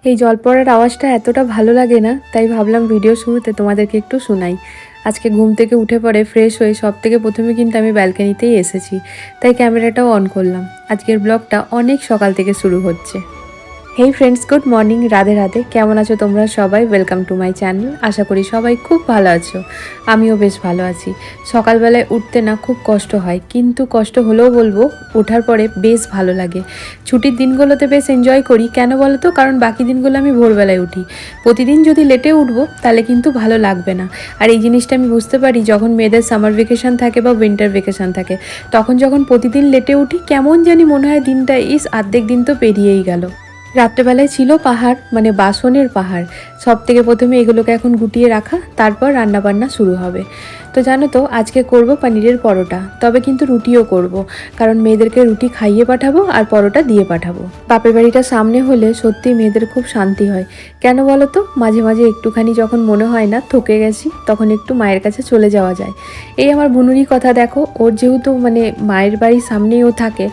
এই জল পড়ার আওয়াজটা এতটা ভালো লাগে না, তাই ভাবলাম ভিডিও শুরুতে তোমাদেরকে একটু শোনাই। আজকে ঘুম থেকে উঠে পড়ে ফ্রেশ হয়ে সবথেকে প্রথমে কিন্তু আমি ব্যালকনিতেই এসেছি, তাই ক্যামেরাটাও অন করলাম। আজকের ব্লগটা অনেক সকাল থেকে শুরু হচ্ছে। Hey friends, good morning, Radhe Radhe. কেমন আছো তোমরা সবাই? Welcome to my channel. আশা করি সবাই খুব ভালো আছো। আমিও বেশ ভালো আছি। সকালবেলায় উঠতে না খুব কষ্ট হয়, কিন্তু কষ্ট হলেও বলবো ওঠার পরে বেশ ভালো লাগে। ছুটির দিনগুলোতে বেশ এনজয় করি। কেন বলো তো? কারণ বাকি দিনগুলো আমি ভোরবেলায় উঠি। প্রতিদিন যদি লেটে উঠবো তাহলে কিন্তু ভালো লাগবে না। আর এই জিনিসটা আমি বুঝতে পারি যখন মেয়েদের সামার ভেকেশন থাকে বা উইন্টার ভেকেশন থাকে, তখন যখন প্রতিদিন লেটে উঠি কেমন জানি মনে হয় দিনটা অর্ধেক দিন তো পেরিয়েই গেল। রাত্রেবেলায় ছিল পাহাড়, মানে বাসনের পাহাড়। সব থেকে প্রথমে এগুলোকে এখন গুটিয়ে রাখা, তারপর রান্নাবান্না শুরু হবে। তো জানো তো আজকে করব পনিরের পরোটা, তবে কিন্তু রুটিও করব, কারণ মেয়েদেরকে রুটি খাইয়ে পাঠাবো আর পরোটা দিয়ে পাঠাবো। বাপের বাড়িটা সামনে হলে সত্যি মেয়েদের খুব শান্তি হয়। কেন বলো তো? মাঝে মাঝে একটুখানি যখন মনে হয় না থকে গেছি, তখন একটু মায়ের কাছে চলে যাওয়া যায়। এই আমার বুনুরই কথা দেখো, ওর যেহেতু মানে মায়ের বাড়ির সামনেই ও থাকে,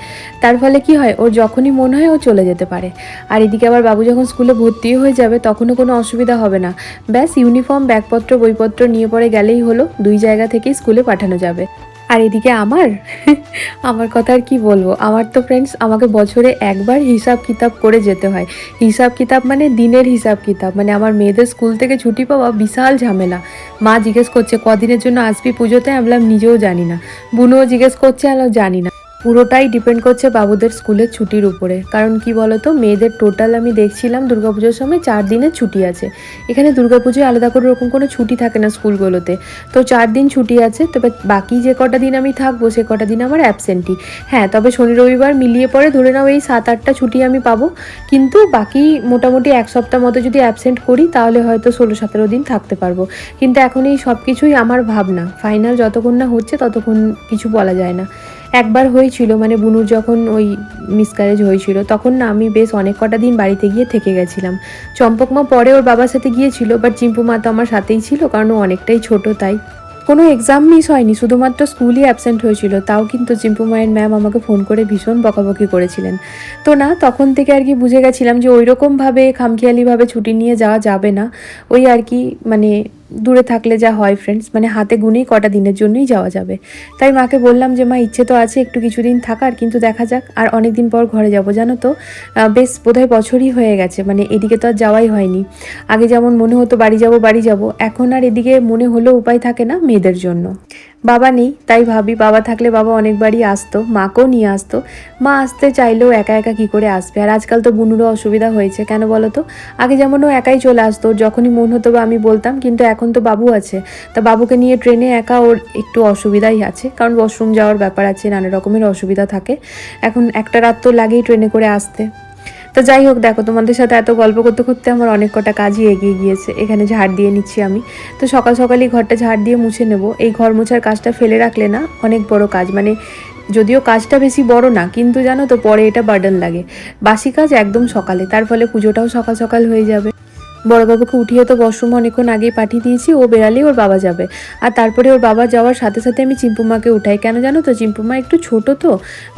তার ফলে কি হয়, ওর যখনই মনে হয় ও চলে যেতে পারে। আর এদিকে আবার বাবু যখন স্কুলে ভর্তি হয়ে যাবে তখনও কোনো অসুবিধা হবে না। ব্যাস ইউনিফর্ম, ব্যাগপত্র, বইপত্র নিয়ে পরে গেলেই হলো, দুই জায়গা থেকেই স্কুলে পাঠানো যাবে। আর এদিকে আমার আমার কথা আর কি বলবো। আমার তো ফ্রেন্ডস আমাকে বছরে একবার হিসাব কিতাব করে যেতে হয়। হিসাব কিতাব মানে দিনের হিসাব কিতাব, মানে আমার মেয়েদের স্কুল থেকে ছুটি পাওয়া বিশাল ঝামেলা। মা জিজ্ঞেস করছে কদিনের জন্য আসবি পুজোতে, আমি বললাম নিজেও জানি না। বুনুও জিজ্ঞেস করছে, আমি জানি না। পুরোটাই ডিপেন্ড করছে বাবুদের স্কুলের ছুটির উপরে। কারণ কি বলতো, মেয়েদের টোটাল আমি দেখছিলাম দুর্গাপুজোর সময় 4 দিনের ছুটি আছে। এখানে দুর্গাপুজোয় আলাদা করে ওরকম কোনো ছুটি থাকে না স্কুলগুলোতে। তো 4 দিন ছুটি আছে, তবে বাকি যে কটা দিন আমি থাকবো সে কটা দিন আমার অ্যাবসেন্টই। হ্যাঁ, তবে শনি রবিবার মিলিয়ে পরে ধরে নাও এই 7-8টা ছুটি আমি পাবো। কিন্তু বাকি মোটামুটি 1 সপ্তাহ মতো যদি অ্যাবসেন্ট করি তাহলে হয়তো 16-17 দিন থাকতে পারবো। কিন্তু এখন এই সব কিছুই আমার ভাবনা, ফাইনাল যতক্ষণ না হচ্ছে ততক্ষণ কিছু বলা যায় না। একবার হয়েছিল, মানে বুনুর যখন ওই মিসক্যারেজ হয়েছিল তখন না আমি বেশ অনেক কটা দিন বাড়িতে গিয়ে থেকে গেছিলাম। চম্পকমা পরে ওর বাবার সাথে গিয়েছিল, বাট চিম্পু মা তো আমার সাথেই ছিল, কারণ ও অনেকটাই ছোট তাই। কোনো এক্সাম মিস হয়নি, শুধুমাত্র স্কুলই অ্যাবসেন্ট হয়েছিল। তাও কিন্তু চিম্পু মায়ের ম্যাম আমাকে ফোন করে ভীষণ বকাবকি করেছিলেন। তো না, তখন থেকে আর কি বুঝে গেছিলাম যে ওই রকমভাবে খামখেয়ালিভাবে ছুটি নিয়ে যাওয়া যাবে না। ওই আর কি, মানে দূরে থাকলে যা হয় ফ্রেন্ডস, মানে হাতে গুনেই কটা দিনের জন্যই যাওয়া যাবে। তাই মাকে বললাম যে মা, ইচ্ছে তো আছে একটু কিছুদিন থাকার, কিন্তু দেখা যাক। আর অনেক দিন পর ঘরে যাব, জানো তো। বেশ বোধহয় বছরই হয়ে গেছে, মানে এদিকে তো আর যাওয়াই হয়নি। আগে যেমন মনে হতো বাড়ি যাব বাড়ি যাব, এখন আর এদিকে মনে হলেও উপায় থাকে না মেয়েদের জন্য। বাবা নেই, তাই ভাবি বাবা থাকলে বাবা অনেকবারই আসতো, মাকেও নিয়ে আসতো। মা আসতে চাইলেও একা একা কী করে আসবে। আর আজকাল তো বুনুরও অসুবিধা হয়েছে। কেন বলো তো? আগে যেমন ও একাই চলে আসতো, যখনই মন হতো বা আমি বলতাম, কিন্তু এখন তো বাবু আছে। তা বাবুকে নিয়ে ট্রেনে একা ওর একটু অসুবিধাই আছে, কারণ ওয়াশরুম যাওয়ার ব্যাপার আছে, নানা রকমের অসুবিধা থাকে। এখন একটা রাত তো লাগেই ট্রেনে করে আসতে। তো যাই হোক, দেখো তোমাদের সাথে এত গল্প করতে করতে আমার অনেক কটা কাজই এগিয়ে গিয়েছে। এখানে ঝাড় দিয়ে নিচ্ছি আমি। তো সকাল সকালই ঘরটা ঝাড় দিয়ে মুছে নেব। এই ঘর মোছার কাজটা ফেলে রাখলে না অনেক বড় কাজ, মানে যদিও কাজটা বেশি বড় না, কিন্তু জানো তো পরে এটা বার্ডেন লাগে। বাসি কাজ একদম সকালে, তার ফলে পুজোটাও সকাল সকাল হয়ে যাবে। বড়বাবুকে উঠিয়ে তো ওয়াশরুমে অনেকক্ষণ আগেই পাঠিয়ে দিয়েছি, ও বেরালেই ওর বাবা যাবে। আর তারপরে ওর বাবা যাওয়ার সাথে সাথে আমি চিম্পুমাকে উঠাই। কেন জানো তো? চিম্পুমা একটু ছোট তো,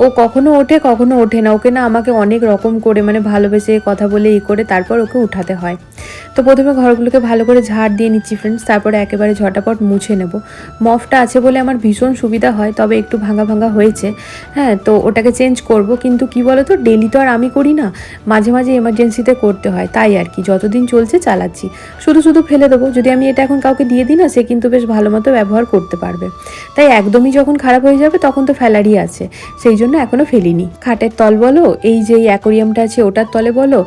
ও কখনো ওঠে কখনো ওঠে না। ওকে না আমাকে অনেক রকম করে, মানে ভালোবেসে কথা বলে করে তারপর ওকে উঠাতে হয়। তো প্রথমে ঘরগুলোকে ভালো করে ঝাড় দিয়ে নিচ্ছি ফ্রেন্ডস, তারপরে একেবারে ঝটাপট মুছে নেব। মফটা আছে বলে আমার ভীষণ সুবিধা হয়, তবে একটু ভাঙা ভাঙা হয়েছে। হ্যাঁ, তো ওটাকে চেঞ্জ করব, কিন্তু কি বলো তো, ডেলি তো আর আমি করি না, মাঝে মাঝে এমার্জেন্সিতে করতে হয়। তাই আর কি, যতদিন চলছে চালাচ্ছি। শুধু শুধু ফেলে দেবো, যদি আমি এটা এখন কাউকে দিয়ে দিই না, সে কিন্তু বেশ ভালো মতো ব্যবহার করতে পারবে। তাই একদমই যখন খারাপ হয়ে যাবে তখন তো ফেলারই আছে, সেই জন্য এখনো ফেলিনি। খাটের তল বলো, এই যে অ্যাকোরিয়ামটা আছে ওটার তলে বলো,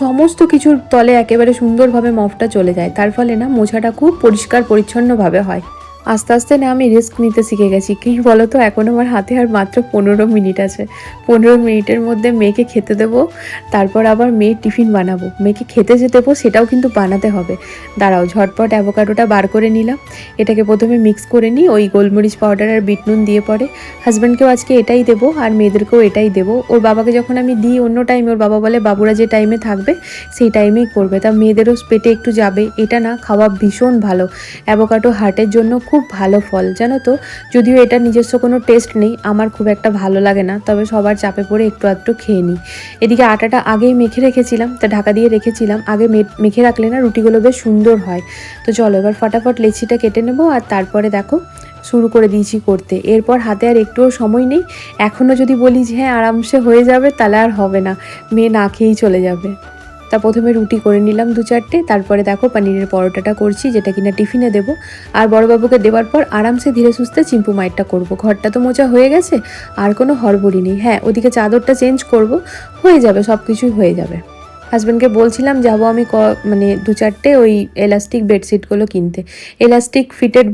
সমস্ত কিছুর তলে একেবারে সুন্দরভাবে মফটা চলে যায়। তার ফলে না মোছাটা খুব পরিষ্কার পরিচ্ছন্নভাবে হয়। আস্তে আস্তে না আমি রিস্ক নিতে শিখে গেছি। কী বলো তো, এখন আমার হাতে আর মাত্র 15 মিনিট আছে। 15 মিনিটের মধ্যে মেয়েকে খেতে দেবো, তারপর আবার মেয়ের টিফিন বানাবো, মেয়েকে খেতে যে দেবো সেটাও কিন্তু বানাতে হবে। দাঁড়াও, ঝটপট অ্যাভোকাডোটা বার করে নিলাম। এটাকে প্রথমে মিক্স করে নিই, ওই গোলমরিচ পাউডার আর বিট নুন দিয়ে পরে। হাজব্যান্ডকেও আজকে এটাই দেবো আর মেয়েদেরকেও এটাই দেবো। ওর বাবাকে যখন আমি দিই অন্য টাইমে, ওর বাবা বলে বাবুরা যে টাইমে থাকবে সেই টাইমেই করবে, তা মেয়েদেরও পেটে একটু যাবে। এটা না খাওয়া ভীষণ ভালো। অ্যাভোকাডো হার্টের জন্য খুব ভালো ফল জানো তো। যদিও এটা নিজস্ব কোনো টেস্ট নেই, আমার খুব একটা ভালো লাগে না, তবে সবার চাপে পড়ে একটু আধটু খেয়ে নিই। এদিকে আটাটা আগেই মেখে রেখেছিলাম, তা ঢাকা দিয়ে রেখেছিলাম। আগে মেখে রাখলে না রুটিগুলো বেশ সুন্দর হয়। তো চলো এবার ফটাফট লেচিটা কেটে নেবো, আর তারপরে দেখো শুরু করে দিয়েছি করতে। এরপর হাতে আর একটুও সময় নেই। এখনও যদি বলি যে হ্যাঁ আরামসে হয়ে যাবে, তাহলে আর হবে না, মেয়ে না খেয়েই চলে যাবে। তা প্রথমে রুটি করে নিলাম 2-4টে, তারপরে দেখো পনিরের পরোটাটা করছি, যেটা কিনা টিফিনে দেবো। আর বড়বাবুকে দেওয়ার পর আরামসে ধীরে সুস্থে চিম্পু মায়েরটা করবো। ঘরটা তো মোছা হয়ে গেছে, আর কোনো হড়বড়ি নেই। হ্যাঁ, ওদিকে চাদরটা চেঞ্জ করব, হয়ে যাবে, সব কিছুই হয়ে যাবে। হাজব্যান্ডকে বলছিলাম যাবো আমি মানে 2-4টে ওই এলাস্টিক বেডশিটগুলো কিনতে। এলাস্টিক ফিটেড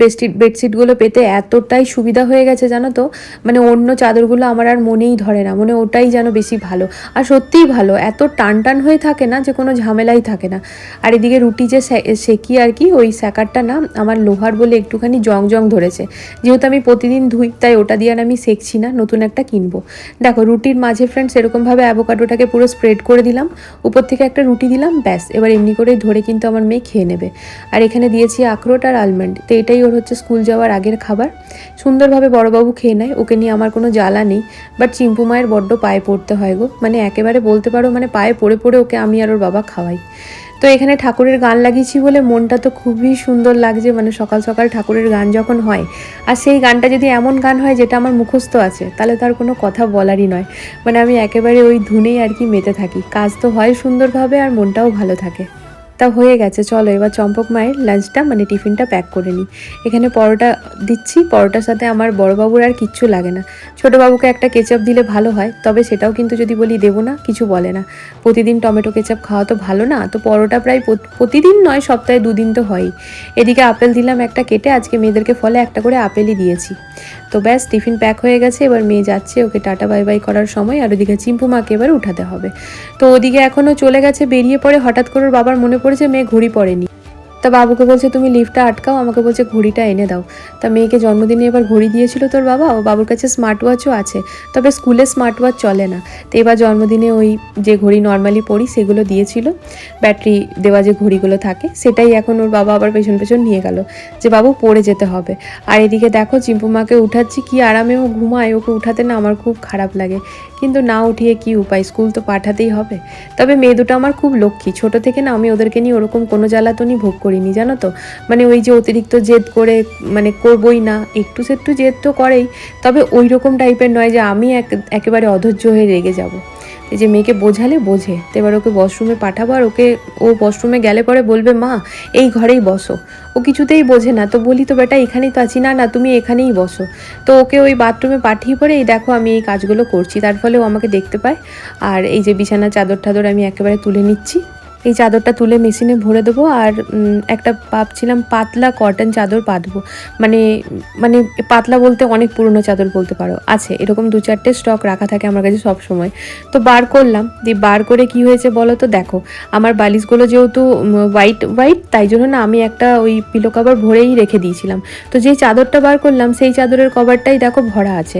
বেডশিটগুলো পেতে এতটাই সুবিধা হয়ে গেছে জানো তো, মানে অন্য চাদরগুলো আমার আর মনেই ধরে না, মনে ওটাই যেন বেশি ভালো। আর সত্যিই ভালো, এত টান টান হয়ে থাকে না যে কোনো ঝামেলাই থাকে না। আর এদিকে রুটি যে সেকি আর কি, ওই স্যাকারটা না আমার লোহার বলে একটুখানি জং জং ধরেছে। যেহেতু আমি প্রতিদিন ধুই, তাই ওটা দিয়ে আর আমি সেকছি না, নতুন একটা কিনবো। দেখো রুটির মাঝে ফ্রেন্ডস এরকমভাবে অ্যাভোকাডোটাকে পুরো স্প্রেড করে দিলাম, উপর থেকে একটা রুটি দিলাম, ব্যাস। এবার এমনি করেই ধরে কিন্তু আমার মেয়ে খেয়ে নেবে। আর এখানে দিয়েছি আখরোট আর আলমন্ড, তো এটাই ওর হচ্ছে স্কুল যাওয়ার আগের খাবার। সুন্দরভাবে বড়বাবু খেয়ে নেয়, ওকে নিয়ে আমার কোনো জ্বালা নেই। বাট চিম্পু মায়ের বড্ড পায়ে পড়তে হয় গো, মানে একেবারে বলতে পারো মানে পায়ে পড়ে পড়ে ওকে আমি আর ওর বাবা খাওয়াই। তো এখানে ঠাকুরের গান লাগিয়েছি বলে মনটা তো খুবই সুন্দর লাগছে, মানে সকাল সকাল ঠাকুরের গান যখন হয়, আর সেই গানটা যদি এমন গান হয় যেটা আমার মুখস্থ আছে, তাহলে তার কোনো কথা বলারই নয়। মানে আমি একেবারে ওই ধুনেই আর কি মেতে থাকি, কাজ তো হয় সুন্দরভাবে আর মনটাও ভালো থাকে। তা হয়ে গেছে, চলো এবার চম্পক মায়ের লাঞ্চটা মানে টিফিনটা প্যাক করে নিই। এখানে পরোটা দিচ্ছি, পরোটার সাথে আমার বড়বাবুর আর কিচ্ছু লাগে না। ছোটোবাবুকে একটা কেচাপ দিলে ভালো হয়, তবে সেটাও কিন্তু যদি বলি দেবো না, কিছু বলে না। প্রতিদিন টমেটো কেচাপ খাওয়া তো ভালো না, তো পরোটা প্রায় প্রতিদিন নয়, সপ্তাহে 2 দিন তো হয়ই। এদিকে আপেল দিলাম একটা কেটে, আজকে মেয়েদেরকে ফলে একটা করে আপেলই দিয়েছি। তো ব্যাস টিফিন প্যাক হয়ে গেছে, এবার মেয়ে যাচ্ছে, ওকে টাটা বাই বাই করার সময়। আর ওদিকে চিম্পু মাকে এবার উঠাতে হবে। তো ওদিকে এখনও চলে গেছে, বেরিয়ে পড়ে হঠাৎ করে বাবার মনে পড়েছে মেয়ে ঘড়ি পরেনি। তা বাবুকে বলছে তুমি লিফটটা আটকাও, আমাকে বলছে ঘড়িটা এনে দাও। তা মেয়েকে জন্মদিনে এবার ঘড়ি দিয়েছিল তোর বাবা, ও বাবুর কাছে স্মার্ট ওয়াচও আছে, তবে স্কুলে স্মার্ট ওয়াচ চলে না। তো এবার জন্মদিনে ওই যে ঘড়ি নর্মালি পরি সেগুলো দিয়েছিল, ব্যাটারি দেওয়া যে ঘড়িগুলো থাকে, সেটাই এখন ওর বাবা আবার পেছন পেছন নিয়ে গেল যে বাবু পড়ে যেতে হবে। আর এদিকে দেখো চিম্পু মাকে উঠাচ্ছি, কি আরামে ও ঘুমায়, ওকে উঠাতে না আমার খুব খারাপ লাগে, কিন্তু না উঠিয়ে কি উপায়, স্কুল তো পাঠাতেই হবে। তবে মেয়ে দুটো আমার খুব লক্ষ্মী, ছোটো থেকে না আমি ওদেরকে নিয়ে ওরকম কোনো জ্বালাতনই ভোগ করিনি জানো তো। মানে ওই যে অতিরিক্ত জেদ করে মানে করবই না, একটু সেট্টু জেদ তো করেই, তবে ওই রকম টাইপের নয় যে আমি একেবারে অধৈর্য হয়ে রেগে যাব। এই যে মেয়েকে বোঝালে বোঝে, তো এবার ওকে ওয়াশরুমে পাঠাবো, আর ওকে ও ওয়াশরুমে গেলে পরে বলবে মা এই ঘরেই বসো। ও কিছুতেই বোঝে না, তো বলি তো বেটা এখানেই তো আছি, না না তুমি এখানেই বসো। তো ওকে ওই বাথরুমে পাঠিয়ে পরে এই দেখো আমি এই কাজগুলো করছি, তার ফলে ও আমাকে দেখতে পায়। আর এই যে বিছানার চাদর টাদর আমি একেবারে তুলে নিচ্ছি, এই চাদরটা তুলে মেশিনে ভরে দেবো। আর একটা ভাবছিলাম পাতলা কটন চাদর পাতবো, মানে মানে পাতলা বলতে অনেক পুরনো চাদর বলতে পারো, আছে এরকম 2-4টে স্টক রাখা থাকে আমার কাছে সব সময়। তো বার করলাম, দিয়ে বার করে কি হয়েছে বলো তো, দেখো আমার বালিশগুলো যেহেতু হোয়াইট হোয়াইট, তাই জন্য না আমি একটা ওই পিলো কভার ভরেই রেখে দিয়েছিলাম। তো যেই চাদরটা বার করলাম সেই চাদরের কভারটাই দেখো ভরা আছে।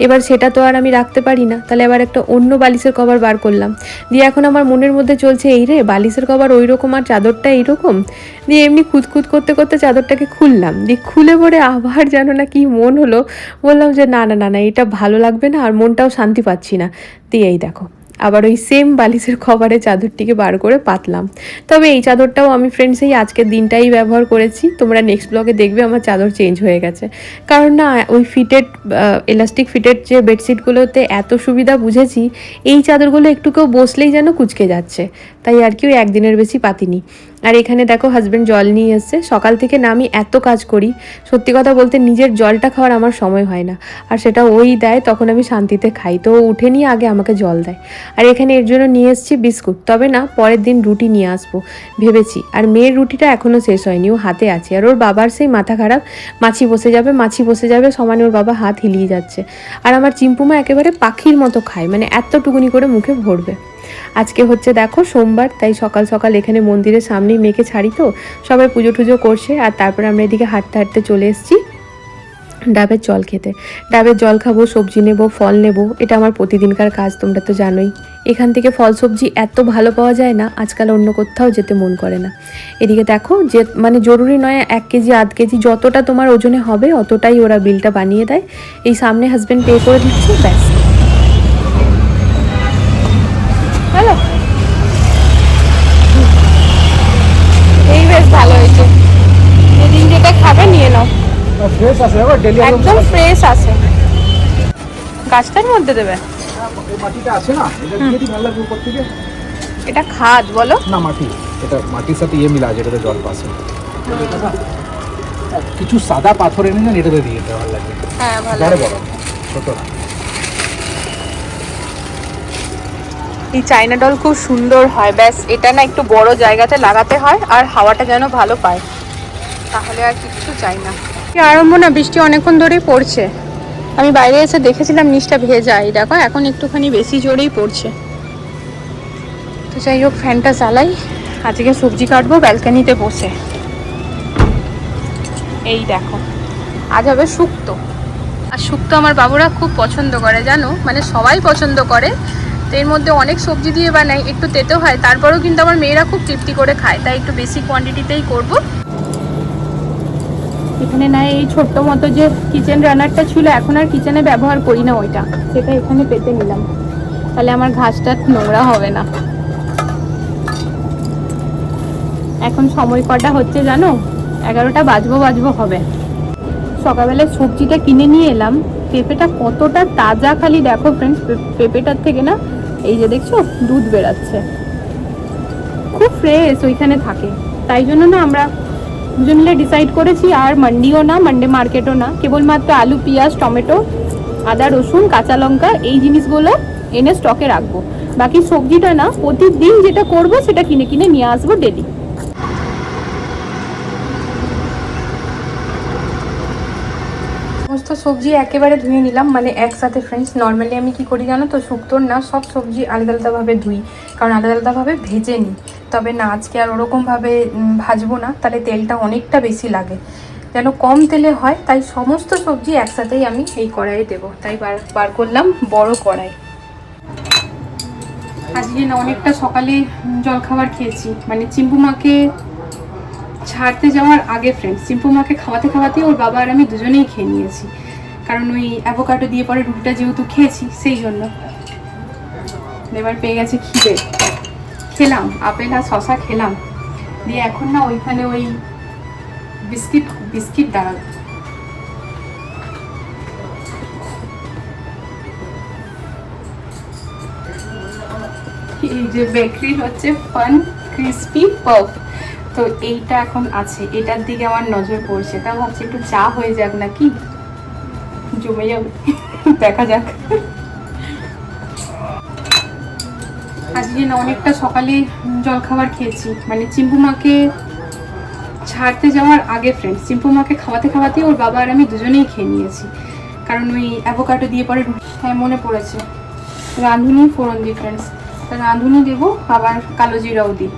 এবার সেটা তো আর আমি রাখতে পারি না, তাহলে আবার একটা অন্য বালিশের কভার বার করলাম। দিয়ে এখন আমার মনের মধ্যে চলছে এই রে বালিশের কভার ওই রকম আর চাদরটা এইরকম। দিয়ে এমনি খুঁতখুত করতে করতে চাদরটাকে খুললাম, দিয়ে খুলে পরে আবার যেন না কি মন হলো, বললাম যে না না না না এটা ভালো লাগবে না, আর মনটাও শান্তি পাচ্ছি না। দিয়ে এই দেখো আবার ওই সেম বালিশের কভারে চাদরটিকে বার করে পাতলাম। তবে এই চাদরটাও আমি ফ্রেন্ডস এই আজকের দিনটাই ব্যবহার করেছি, তোমরা নেক্সট ব্লগে দেখবে আমার চাদর চেঞ্জ হয়ে গেছে। কারণ না ওই ফিটেড এলাস্টিক ফিটেড যে বেডশিটগুলোতে এত সুবিধা বুঝেছি, এই চাদরগুলো একটু কেউ বসলেই যেন কুঁচকে যাচ্ছে, তাই আর কি ওই একদিনের বেশি পাতিনি। আর এখানে দেখো হাজব্যান্ড জল নিয়ে এসছে, সকাল থেকে না আমি এত কাজ করি, সত্যি কথা বলতে নিজের জলটা খাওয়ার আমার সময় হয় না, আর সেটা ওই দেয় তখন আমি শান্তিতে খাই। তো উঠে নিয়ে আগে আমাকে জল দেয়। আর এখানে এর জন্য নিয়ে এসেছি বিস্কুট, তবে না পরের দিন রুটি নিয়ে আসবো ভেবেছি। আর মেয়ের রুটিটা এখনও শেষ হয়নি, ও হাতে আছে। আর ওর বাবার সেই মাথা খারাপ, মাছি বসে যাবে মাছি বসে যাবে সমানে ওর বাবা হাত হিলিয়ে যাচ্ছে। আর আমার চিম্পুমা একেবারে পাখির মতো খায়, মানে এতটুকুনি করে মুখে ভরবে। আজকে হচ্ছে দেখো সোমবার, তাই সকাল সকাল এখানে মন্দিরের সামনেই মেয়েকে ছাড়ি, তো সবাই পুজো টুজো করছে। আর তারপরে আমরা এদিকে হাঁটতে হাঁটতে চলে এসেছি ডাবের জল খেতে। ডাবের জল খাবো, সবজি নেব, ফল নেব, এটা আমার প্রতিদিনকার কাজ, তোমরা তো জানোই। এখান থেকে ফল সবজি এত ভালো পাওয়া যায় না, আজকাল অন্য কোথাও যেতে মন করে না। এদিকে দেখো, যে মানে জরুরি নয় 1 কেজি 1/2 কেজি, যতটা তোমার ওজনে হবে অতটাই ওরা বিলটা বানিয়ে দেয়। এই সামনে হাজব্যান্ড পে করে দিচ্ছে, ব্যাস। হ্যালো, এই বেশ ভালো হয়েছে। যেদিন যেটা খাবে নিয়ে নাও, ফ্রেশ আছে ডেলি একদম ফ্রেশ আছে। গাছটার মধ্যে দেবে? মাটিটা আছে না, এটা দিয়ে দিই ভালো লাগবে উপর থেকে। এটা খাদ বলো না মাটি, এটা মাটির সাথে মিলা আছে, এটাতে জল পাসে। এটা না কিছু সাদা পাথর এনে নেন, এটাতে দিয়ে দিতে ভালো লাগবে। হ্যাঁ ভালো। বড় বড়, ছোট না। এই চায়না ডল খুব সুন্দর হয়, ব্যাস এটা না একটু বড় জায়গাতে লাগাতে হয় আর হাওয়াটা যেন ভালো পায়, তাহলে আর কিছু চাই না। আরম্ভ না, বৃষ্টি অনেকক্ষণ ধরেই পড়ছে। আমি বাইরে এসে দেখেছিলাম নিচটা ভেজা, এই দেখো এখন একটুখানি বেশি জোরেই পড়ছে। তো যাই হোক, ফ্যানটা চালাই। আজকে সবজি কাটবো ব্যালকানিতে বসে। এই দেখো, আজ হবে শুক্তো। আর শুক্তো আমার বাবুরা খুব পছন্দ করে জানো, মানে সবাই পছন্দ করে। তো এর মধ্যে অনেক সবজি দিয়ে বানাই, একটু তেতো হয়, তারপরেও কিন্তু আমার মেয়েরা খুব তৃপ্তি করে খায়, তাই একটু বেশি কোয়ান্টিটিতেই করব। এখানে না এই ছোট্ট মতো যে কিচেন রানারটা ছিল, এখন আর কিচেনে ব্যবহার করি না ওইটা, সেটা এখানে পেতে নিলাম, তাহলে আমার ঘাসটা নোংরা হবে না। এখন সময় কটা হচ্ছে জানো, 11টা বাজবো হবে। সকালবেলায় সবজিটা কিনে নিয়ে এলাম, পেঁপেটা কতটা তাজা খালি দেখো ফ্রেন্ডস, পেঁপেটার থেকে না এই যে দেখছো দুধ বেরাচ্ছে, খুব ফ্রেশ ওইখানে থাকে। তাই জন্য না আমরা দুজন মিলে ডিসাইড করেছি আর মান্ডিও না, মান্ডে মার্কেটও না, কেবলমাত্র আলু, পেঁয়াজ, টমেটো, আদা, রসুন, কাঁচা লঙ্কা এই জিনিসগুলো এনে স্টকে রাখবো। বাকি সবজিটা না প্রতিদিন যেটা করব সেটা কিনে কিনে নিয়ে আসবো ডেলি। সমস্ত সবজি একেবারে ধুয়ে নিলাম, মানে একসাথে ফ্রেন্ডস। নর্মালি আমি কি করি জানো তো, শুক্তোর না সব সবজি আলাদা আলাদাভাবে ধুই, কারণ আলাদা আলাদাভাবে ভেজে নিই। তবে না, আজকে আর ওরকমভাবে ভাজবো না, তাহলে তেলটা অনেকটা বেশি লাগে, যেন কম তেলে হয়। তাই সমস্ত সবজি একসাথেই আমি এই কড়াইয়ে দেবো, তাই বার করলাম বড় কড়াই। আজকে না অনেকটা সকালে জলখাবার খেয়েছি, মানে চিম্পু মাকে ছাড়তে যাওয়ার আগে ফ্রেন্ডস, চিম্পু মাকে খাওয়াতে খাওয়াতে ওর বাবা আর আমি দুজনেই খেয়ে নিয়েছি, কারণ ওই অ্যাভোকাডো দিয়ে পরে রুটিটা যেহেতু খেয়েছি সেই জন্য। এবার পেয়ে গেছে খিদে, খেলাম আপেল আর শশা খেলাম, দিয়ে এখন না ওইখানে ওই বিস্কিট দাঁড়াল। এই যে বেকারির হচ্ছে ফান ক্রিস্পি পাফ, তো এইটা এখন আছে, এটার দিকে আমার নজর পড়ছে। তা ভাবছি একটু চা হয়ে যাক নাকি, জমে যাবে, দেখা যাক। আজকে না অনেকটা সকালে জলখাবার খেয়েছি, মানে চিম্পু মাকে ছাড়তে যাওয়ার আগে ফ্রেন্ডস, চিম্পু মাকে খাওয়াতে খাওয়াতে ওর বাবা আর আমি দুজনেই খেয়ে নিয়েছি, কারণ ওই অ্যাভোকাডো দিয়ে পরে। হ্যাঁ মনে পড়েছে, রাঁধুনি ফোড়ন দিই ফ্রেন্ডস, রাঁধুনি দেবো আবার কালো জিরাও দিই,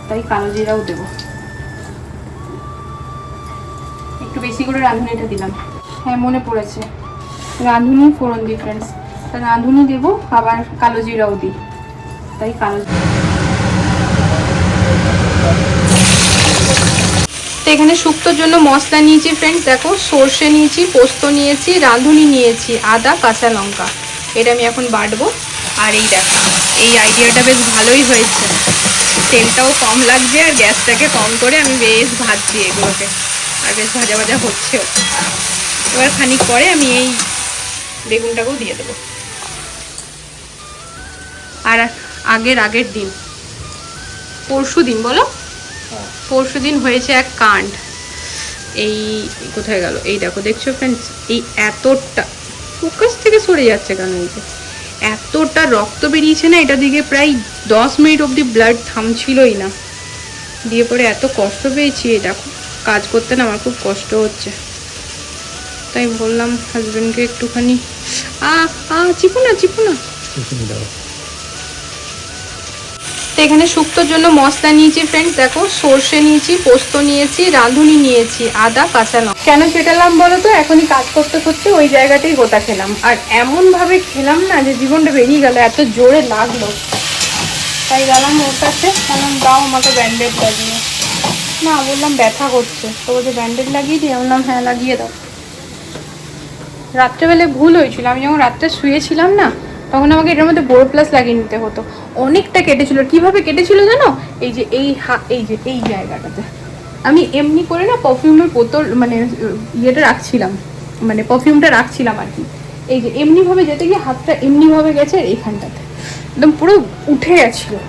তাই কালো জিরাও দেবো, একটু বেশি করে রাঁধুনিটা দিলাম। হ্যাঁ মনে পড়েছে, রাঁধুনি ফোড়ন দিই ফ্রেন্ডস, রাঁধুনি দেবো আবার কালো জিরাও দিই, তাই কালো। তো এখানে শুক্তোর জন্য মশলা নিয়েছি ফ্রেন্ডস, দেখো সর্ষে নিয়েছি, পোস্ত নিয়েছি, রাঁধুনি নিয়েছি, আদা, কাঁচা লঙ্কা, এটা আমি এখন বাটবো। আর এই দেখো, এই আইডিয়াটা বেশ ভালোই হয়েছে, তেলটাও কম লাগছে আর গ্যাসটাকে কম করে আমি বেশ ভাজছি এগুলোকে, আর বেশ ভাজা ভাজা হচ্ছেও। এবার খানিক পরে আমি এই বেগুনটাকেও দিয়ে দেবো। আর আগের দিন, পরশু দিন বলো, পরশু দিন হয়েছে এক কাণ্ড। এই কোথায় গেল, এই দেখো দেখছো ফ্রেন্ডস, এই এতটা ফোকাস থেকে সরে যাচ্ছে কেন, এই যে এতটা রক্ত বেরিয়েছে না, এটা দিকে প্রায় 10 মিনিট অবধি ব্লাড থামছিলই না, দিয়ে পরে এত কষ্ট পেয়েছি। এই দেখো, কাজ করতে না আমার খুব কষ্ট হচ্ছে, তাই বললাম হাজবেন্ডকে একটুখানি চিপু না তো এখানে শুক্তোর জন্য মশলা নিয়েছি ফ্রেন্ডস, দেখো সর্ষে নিয়েছি, পোস্ত নিয়েছি, রাঁধুনি নিয়েছি, আদা, কাঁচা লঙ্কা। কেন চেটালাম বলো তো, এখনই কাজ করতে করতে ওই জায়গাতেই গোটা খেলাম, আর এমনভাবে খেলাম না যে জীবনটা বেরিয়ে গেল, এত জোরে লাগলো। তাই গেলাম ওর কাছে, বললাম দাও আমাকে ব্যান্ডেড লাগিয়ে। না বললাম ব্যথা করছে, তো বলছে ব্যান্ডেড লাগিয়ে দিই, বললাম হ্যাঁ লাগিয়ে দাও। রাত্রেবেলায় ভুল হয়েছিল, আমি যখন রাত্রে শুয়েছিলাম না তখন আমাকে এটার মধ্যে বোরো প্লাস লাগিয়ে নিতে হতো। অনেকটা কেটেছিল, কিভাবে কেটেছিল জানো, এই যে এই জায়গাটাতে আমি এমনি করে না পারফিউমের বোতল মানে ইয়েটা রাখছিলাম, মানে পারফিউমটা রাখছিলাম আর কি। এই যে এমনিভাবে যেতে গিয়ে হাতটা এমনিভাবে গেছে, আর এইখানটাতে একদম পুরো উঠে গেছিলো।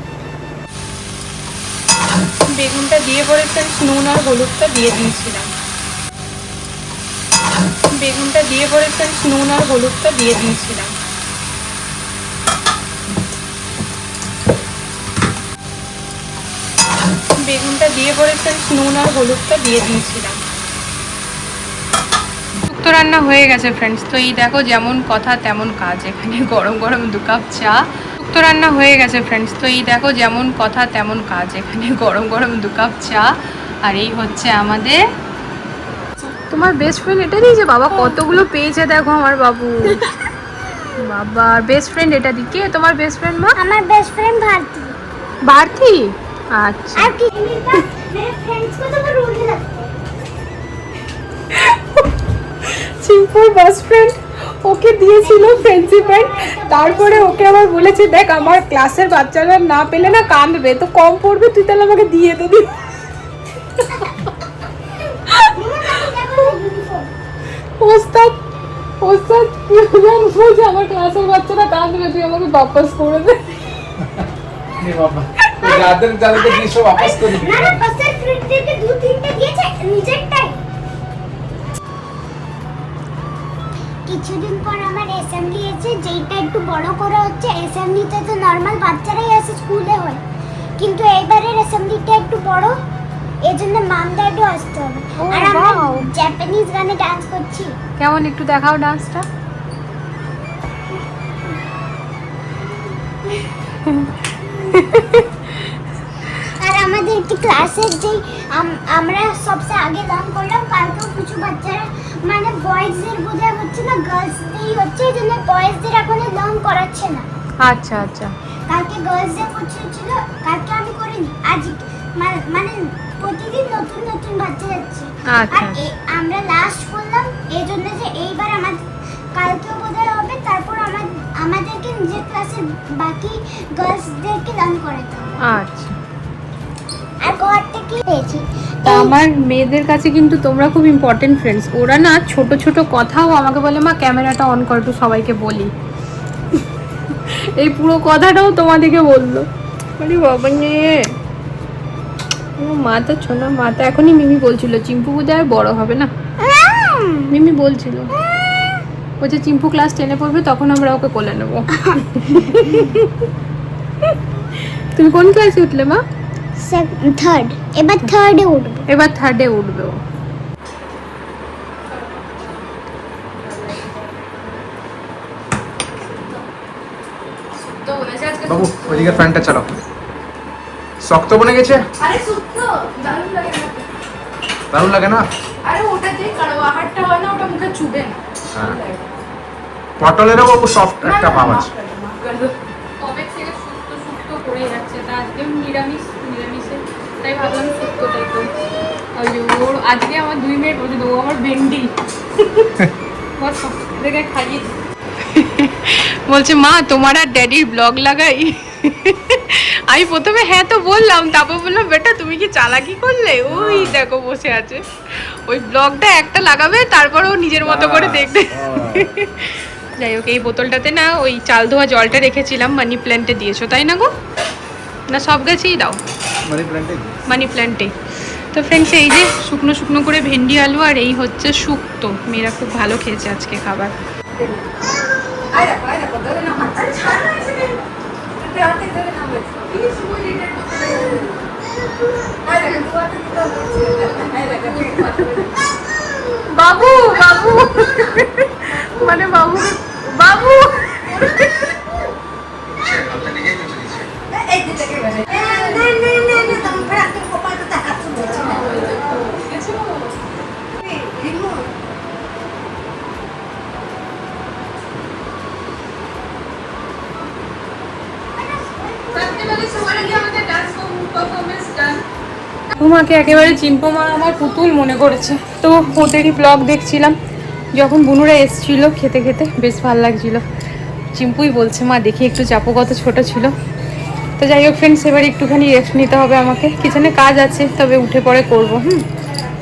বেগুনটা দিয়ে পড়েছেন, নুন আর হলুদটা দিয়ে দিয়েছিলাম। বেগুনটা দিয়ে পড়েছেন, নুন আর হলুদটা দিয়ে দিয়েছিলাম। বেগুনটা দিয়ে পড়েছেন, নুন আর হলুদটা দিয়ে দিয়েছিলাম। শুক্তো রান্না হয়ে গেছে ফ্রেন্ডস। তো এই দেখো যেমন কথা তেমন কাজ, এখানে গরম গরম 2 কাপ চা। শুক্তো রান্না হয়ে গেছে ফ্রেন্ডস। তো এই দেখো যেমন কথা তেমন কাজ, এখানে গরম গরম 2 কাপ চা। আর এই হচ্ছে আমাদের তোমার বেস্ট ফ্রেন্ড, এটা দিয়েছে বাবা, কতগুলো পেয়েছে দেখো আমার বাবু। বাবা বেস্ট ফ্রেন্ড এটা দিকে, তোমার বেস্ট ফ্রেন্ড মা? আমার বেস্ট ফ্রেন্ড भारती। भारती, আচ্ছা। আর কি मेरे फ्रेंड्स को तो वो रूल लगते हैं। চিম্পুর বেস্ট ফ্রেন্ড ওকে দিয়েছিল ফ্রেন্ডশিপ ব্যান্ড, তারপরে ওকে আবার বলেছে দেখ আমার ক্লাসের বাচ্চারা না পেলে না কাঁদবে, তো কম পড়বে, তুই তাহলে আমাকে দিয়ে দিবি। ওস্তাদ ওস্তাদ কি বলছে, আমার ক্লাসের বাচ্চারা কাঁদবে, তুই আমাকে বাপাস করে দে। নে বাবা, তো যাদের যাদের কি সব वापस করে দিবি। না না পাশের ফ্রেন্ডদেরকে 2-3টা দিয়েছে নিজেরটাই। কিছুদিন পর আমার অ্যাসেম্বলি আছে, যেটা একটু বড় করা হচ্ছে। অ্যাসেম্বলিতে তো নরমাল বাচ্চারাই আসে, স্কুলে হয়, কিন্তু এইবারের অ্যাসেম্বলিটা একটু বড়, এজন্য মাম ড্যাডও আসতে হবে। আর আমরা জাপানিজ গানে ডান্স করছি। কেমন একটু দেখাও ডান্সটা। আর আমাদের কি ক্লাসের যে আমরা সবচেয়ে আগে গান করলাম, কালকেও কিছু বাচ্চারা মানে বয়েজদের বোঝা হচ্ছে না, গার্লসদেরই হচ্ছে, এই জন্য বয়েজদের এখন গান করাচ্ছে না। আচ্ছা আচ্ছা, কালকে গার্লসদের করছিল, কালকে আমি করিনি, আজ মানে প্রতিদিন নতুন নতুন বাচ্চা যাচ্ছে। আচ্ছা। আর আমরা লাস্ট করলাম এই জন্য যে এইবার আমাদের কালকেও বোধহয় হবে, তারপর আমাদেরকে নিজের ক্লাসের বাকি গার্লসদেরকে গান করাতে হবে। আচ্ছা। আর ঘর থেকে পেয়েছি। তা আমার মেয়েদের কাছে কিন্তু তোমরা খুব ইম্পর্টেন্ট ফ্রেন্ডস। ওরা না ছোট ছোট কথাও আমাকে বলে মা ক্যামেরাটা অন কর, একটু সবাইকে বলি। এই পুরো কথাটাও তোমাদেরকে বললো, মানে বাবা নিয়ে মা তো ছোট, মা তো এখনই মিমি বলছিল চিম্পু বোধহয় আর বড় হবে না, মিমি বলছিল বলছে চিম্পু ক্লাস 10-এ পড়বে, তখন আমরা ওকে কোলে নেবো। তুমি কোন ক্লাসে উঠলে মা? থার্ড, এবার থার্ডে উঠবে। এবার 3rd-এ উঠবে ও। বাবু ওইদিকে ফ্যানটা চালাও, শক্ত বনে গেছে। আরে সুপ্ত দারুণ লাগে না? দারুণ লাগে না? আরে ওটা যে কাড়োয়াহাটটা হয় না, ওটা মুখে চুবে না। হ্যাঁ, পটলেরও বাবু সফট একটা ভাব আছে। কবে থেকে সুপ্ত সুপ্ত করে যাচ্ছে, তা আজকে নিরামিষে, তাই ভাবলাম সুপ্তটাই করি। ওই যে ওর আজকে আমার 2 মিনিট বসে দেবো, আমার ভেন্ডি বস দেখে খাইয়ে। বলছে মা তোমার আর ড্যাডির ব্লগ লাগাই। আমি প্রথমে হ্যাঁ তো বললাম, তারপর বললাম বেটা তুমি কি চালাকি করলে, ওই দেখো বসে আছে, ওই ব্লগটা একটা লাগাবে, তারপর ও নিজের মতো করে দেখবে। যাই হোক, এই বোতলটাতে না ওই চাল ধোয়া জলটা রেখেছিলাম, মানি প্ল্যান্টে দিয়েছো তাই না গো? না সব গাছেই দাও? মানি প্ল্যান্টে। তো ফ্রেন্ডস এই যে শুকনো শুকনো করে ভেন্ডি আলু, আর এই হচ্ছে শুক্তো। মেয়েরা খুব ভালো খেয়েছে আজকে খাবার। বাবু বাবু মানে বাবু বাবু তোমাকে একেবারে চিম্পু মা আমার পুতুল মনে করেছে। তো ওদেরই ব্লগ দেখছিলাম যখন বুনুরা এসছিল, খেতে খেতে বেশ ভালো লাগছিল। চিম্পুই বলছে মা দেখি একটু চাপো, কত ছোট ছিল। তো যাই হোক ফ্রেন্ডস, এবার একটুখানি রেস্ট নিতে হবে আমাকে, কিচেনে কাজ আছে তবে উঠে পরে করবো।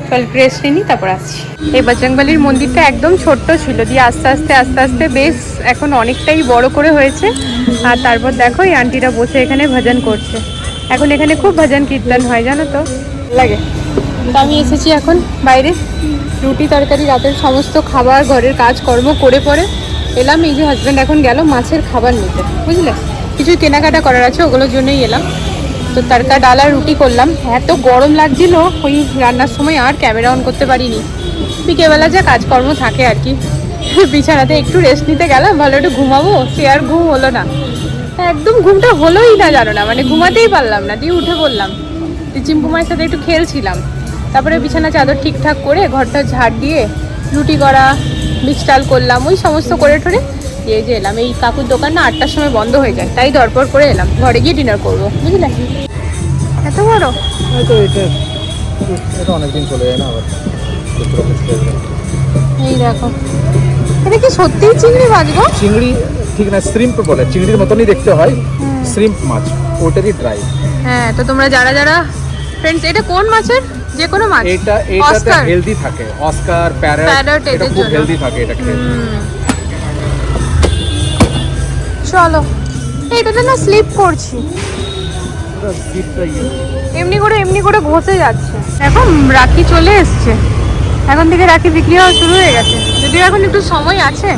চল রেস্ট নিই, তারপর আসছি। এই বজরংবলির মন্দিরটা একদম ছোট্ট ছিল, দিয়ে আস্তে আস্তে আস্তে আস্তে বেশ এখন অনেকটাই বড় করে হয়েছে। আর তারপর দেখো এই আন্টিরা বসে এখানে ভজন করছে। এখন এখানে খুব ভজন কীর্তন হয় জানো তো, লাগে। তো আমি এসেছি এখন বাইরে, রুটি তরকারি রাতের সমস্ত খাবার ঘরের কাজকর্ম করে পরে এলাম। এই যে হাজব্যান্ড এখন গেল মাছের খাবার নিতে, বুঝলে, কিছু কেনাকাটা করার আছে, ওগুলোর জন্যই এলাম। তো তড়কা ডাল আর রুটি করলাম। এত গরম লাগছিল ওই রান্নার সময় আর ক্যামেরা অন করতে পারিনি। বিকেলবেলা যা কাজকর্ম থাকে আর কি, বিছানাতে একটু রেস্ট নিতে গেলাম, ভালো একটু ঘুমাবো, সে আর ঘুম হলো না। একদম ঘুমটা হলোই না জানো না, মানে ঘুমাতেই পারলাম না। দিয়ে উঠে বললাম, চিম্পু মায়ের সাথে একটু খেলছিলাম। তারপরে বিছানা চাদর ঠিকঠাক করে ঘরটা ঝাড় দিয়ে রুটি করা, মিক্স ডাল করলাম, ওই সমস্ত করে ঠরে এই যে এলাম। এই কাকুর দোকান না 8টার সময় বন্ধ হয়ে যায়, তাই দরপর করে এলাম, ঘরে গিয়ে ডিনার করবো, বুঝলে। এত বড় হয়তো এটা অনেকদিন চলে যায় না আবার। এই দেখো, এটা কি সত্যিই চিংড়ি মাছ গো? চিংড়ি ঠিক না, শ্রিম্প বলে, চিংড়ির মতনই দেখতে হয়, শ্রিম্প মাছ, ওটারই ড্রাই। হ্যাঁ, তো তোমরা যারা যারা ফ্রেন্ডস, এটা কোন মাছের? যে কোনো মাছ? এটাতে হেলদি থাকে, অস্কার, প্যারট, এটা খুব হেলদি থাকে এটা খেয়ে। চলো, এইটাতে না স্লিপ করছি, এমনি করে ঘষে যাচ্ছে। এখন রাখি চলে এসছে, এখন থেকে রাখি বিক্রি হওয়া শুরু হয়ে গেছে, যদিও এখন একটু সময় আছে।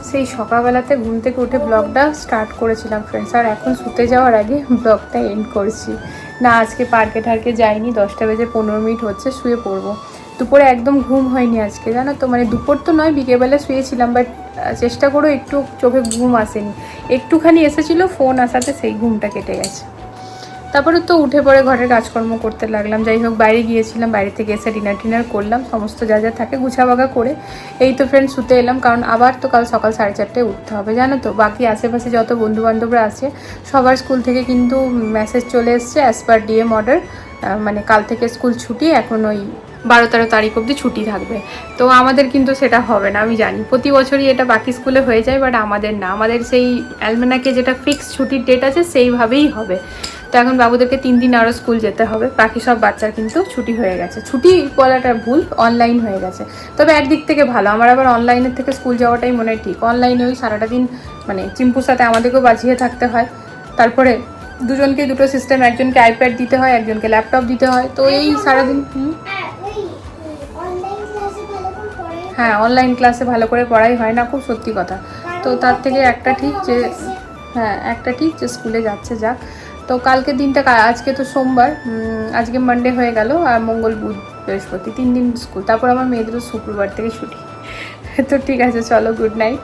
সেই সকালবেলাতে ঘুম থেকে উঠে ব্লগটা স্টার্ট করেছিলাম ফ্রেন্ডস, আর এখন শুতে যাওয়ার আগে ব্লগটা এন্ড করছি। না আজকে পার্কে টার্কে যাইনি, 10টা বেজে 15 মিনিট হচ্ছে, শুয়ে পড়বো। দুপুরে একদম ঘুম হয়নি আজকে জানো তো, মানে দুপুর তো নয়, বিকেলবেলা শুয়েছিলাম, বাট চেষ্টা করো একটু চোখে ঘুম আসেনি, একটুখানি এসেছিলো ফোন আসাতে সেই ঘুমটা কেটে গেছে। তারপরে তো উঠে পরে ঘরের কাজকর্ম করতে লাগলাম। যাই হোক বাইরে গিয়েছিলাম, বাইরে থেকে এসে ডিনার করলাম, সমস্ত যা যা থাকে গুছাবাগা করে এই তো ফ্রেন্ড শুতে এলাম, কারণ আবার তো কাল সকাল 4:30টায় উঠতে হবে জানো তো। বাকি আশেপাশে যত বন্ধুবান্ধবরা আছে সবার স্কুল থেকে কিন্তু মেসেজ চলে এসছে অ্যাজ পার ডিএম অর্ডার, মানে কাল থেকে স্কুল ছুটি, এখন ওই 12-13 তারিখ অবধি ছুটি থাকবে। তো আমাদের কিন্তু সেটা হবে না, আমি জানি প্রতি বছরই এটা বাকি স্কুলে হয়ে যায়, বাট আমাদের না, আমাদের সেই অ্যালমেনাকে যেটা ফিক্সড ছুটির ডেট আছে সেইভাবেই হবে। তো এখন বাবুদেরকে 3 দিন আরও স্কুল যেতে হবে, বাকি সব বাচ্চার কিন্তু ছুটি হয়ে গেছে। ছুটি বলাটা ভুল, অনলাইন হয়ে গেছে। তবে একদিক থেকে ভালো, আমার আবার অনলাইনের থেকে স্কুল যাওয়াটাই মনে হয় ঠিক। অনলাইনে ওই সারাটা দিন মানে চিম্পুর সাথে আমাদেরকেও বাজিয়ে থাকতে হয়, তারপরে দুজনকে দুটো সিস্টেম, একজনকে আইপ্যাড দিতে হয়, একজনকে ল্যাপটপ দিতে হয়, তো এই সারাদিন। হ্যাঁ, অনলাইন ক্লাসে ভালো করে পড়াই হয় না, খুব সত্যি কথা। তো তার থেকে একটা ঠিক যে স্কুলে যাচ্ছে যাক। তো কালকে দিনটা, আজকে তো সোমবার, আজকে মানডে হয়ে গেল, আর মঙ্গল বুধ বৃহস্পতি 3 দিন স্কুল, তারপর আমার মেয়েদেরও শুক্রবার থেকে ছুটি। তো ঠিক আছে, চলো গুড নাইট।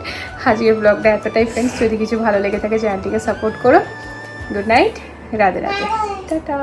আজকের ব্লগটা এতটাই ফ্রেন্ডস, যদি কিছু ভালো লেগে থাকে চ্যানেলটিকে সাপোর্ট করো। Good night, Radhe Radhe, tata.